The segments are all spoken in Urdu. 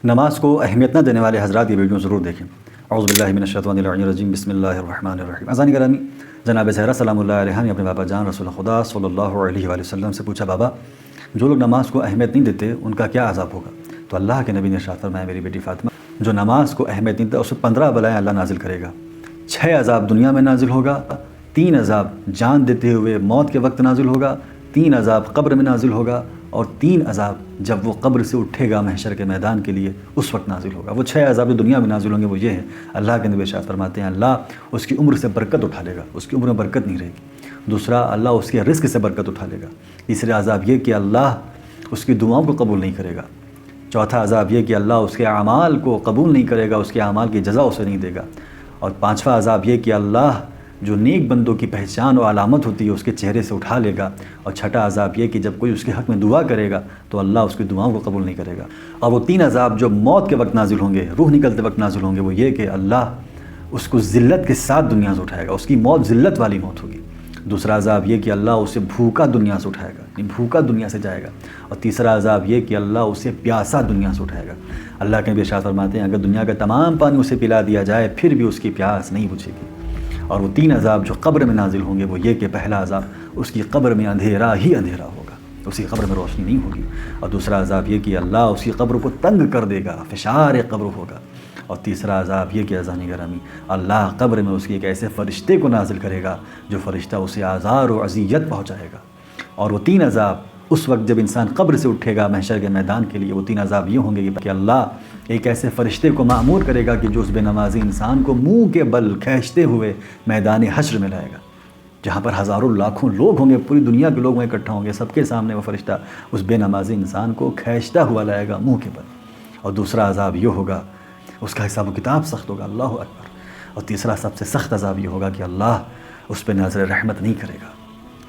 نماز کو اہمیت نہ دینے والے حضرات یہ ویڈیو ضرور دیکھیں۔ اعوذ باللہ من الشیطان الرجیم، بسم اللہ الرحمن الرحیم۔ اذان گرامی، جناب زہرا سلام اللہ علیہ نے اپنے بابا جان رسول خدا صلی اللہ علیہ وآلہ وسلم سے پوچھا، بابا جو لوگ نماز کو اہمیت نہیں دیتے ان کا کیا عذاب ہوگا؟ تو اللہ کے نبی نے ارشاد فرمایا، میری بیٹی فاطمہ، جو نماز کو اہمیت نہیں دیتا اس پہ 15 بلائیں اللہ نازل کرے گا۔ 6 عذاب دنیا میں نازل ہوگا، 3 عذاب جان دیتے ہوئے موت کے وقت نازل ہوگا، 3 عذاب قبر میں نازل ہوگا، اور 3 عذاب جب وہ قبر سے اٹھے گا محشر کے میدان کے لیے اس وقت نازل ہوگا۔ وہ 6 عذاب جو دنیا میں نازل ہوں گے وہ یہ ہے، اللہ کے نبی ارشاد فرماتے ہیں اللہ اس کی عمر سے برکت اٹھا لے گا، اس کی عمر میں برکت نہیں رہے گی۔ دوسرا، اللہ اس کے رزق سے برکت اٹھا لے گا۔ تیسرا عذاب یہ کہ اللہ اس کی دعاؤں کو قبول نہیں کرے گا۔ چوتھا عذاب یہ کہ اللہ اس کے اعمال کو قبول نہیں کرے گا، اس کے اعمال کی جزا اسے نہیں دے گا۔ اور 5واں عذاب یہ کہ اللہ جو نیک بندوں کی پہچان و علامت ہوتی ہے اس کے چہرے سے اٹھا لے گا۔ اور 6واں عذاب یہ کہ جب کوئی اس کے حق میں دعا کرے گا تو اللہ اس کی دعاؤں کو قبول نہیں کرے گا۔ اور وہ 3 عذاب جو موت کے وقت نازل ہوں گے، روح نکلتے وقت نازل ہوں گے، وہ یہ کہ اللہ اس کو ذلت کے ساتھ دنیا سے اٹھائے گا، اس کی موت ذلت والی موت ہوگی۔ دوسرا عذاب یہ کہ اللہ اسے بھوکا دنیا سے اٹھائے گا، یعنی بھوکا دنیا سے جائے گا۔ اور تیسرا عذاب یہ کہ اللہ اسے پیاسا دنیا سے اٹھائے گا۔ اللہ کے نبی ارشاد فرماتے ہیں اگر دنیا کا تمام پانی اسے پلا دیا جائے پھر بھی اس کی پیاس نہیں بجھے گی۔ اور وہ 3 عذاب جو قبر میں نازل ہوں گے وہ یہ کہ پہلا عذاب اس کی قبر میں اندھیرا ہی اندھیرا ہوگا، اس کی قبر میں روشنی نہیں ہوگی۔ اور دوسرا عذاب یہ کہ اللہ اس کی قبر کو تنگ کر دے گا، فشار قبر ہوگا۔ اور تیسرا عذاب یہ کہ اذان گرامی، اللہ قبر میں اس کی ایک ایسے فرشتے کو نازل کرے گا جو فرشتہ اسے آزار و اذیت پہنچائے گا۔ اور وہ 3 عذاب اس وقت جب انسان قبر سے اٹھے گا محشر کے میدان کے لیے، وہ 3 عذاب یہ ہوں گے کہ اللہ ایک ایسے فرشتے کو مأمور کرے گا کہ جو اس بے نمازی انسان کو منہ کے بل کھینچتے ہوئے میدان حشر میں لائے گا، جہاں پر ہزاروں لاکھوں لوگ ہوں گے، پوری دنیا کے لوگ وہاں اکٹھا ہوں گے، سب کے سامنے وہ فرشتہ اس بے نمازی انسان کو کھینچتا ہوا لائے گا منہ کے بل۔ اور دوسرا عذاب یہ ہوگا، اس کا حساب و کتاب سخت ہوگا، اللہ اکبر۔ اور تیسرا سب سے سخت عذاب یہ ہوگا کہ اللہ اس پہ نظر رحمت نہیں کرے گا۔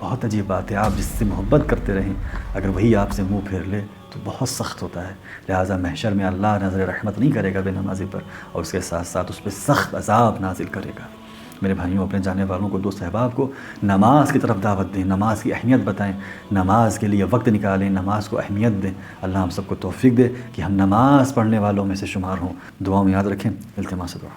بہت عجیب بات ہے، آپ جس سے محبت کرتے رہیں اگر وہی آپ سے منہ پھیر لے تو بہت سخت ہوتا ہے۔ لہٰذا محشر میں اللہ نظر رحمت نہیں کرے گا بے نمازی پر، اور اس کے ساتھ ساتھ اس پہ سخت عذاب نازل کرے گا۔ میرے بھائیوں، اپنے جانے والوں کو، دوست احباب کو نماز کی طرف دعوت دیں، نماز کی اہمیت بتائیں، نماز کے لیے وقت نکالیں، نماز کو اہمیت دیں۔ اللہ ہم سب کو توفیق دے کہ ہم نماز پڑھنے والوں میں سے شمار ہوں۔ دعاؤں میں یاد رکھیں، التماس دعا۔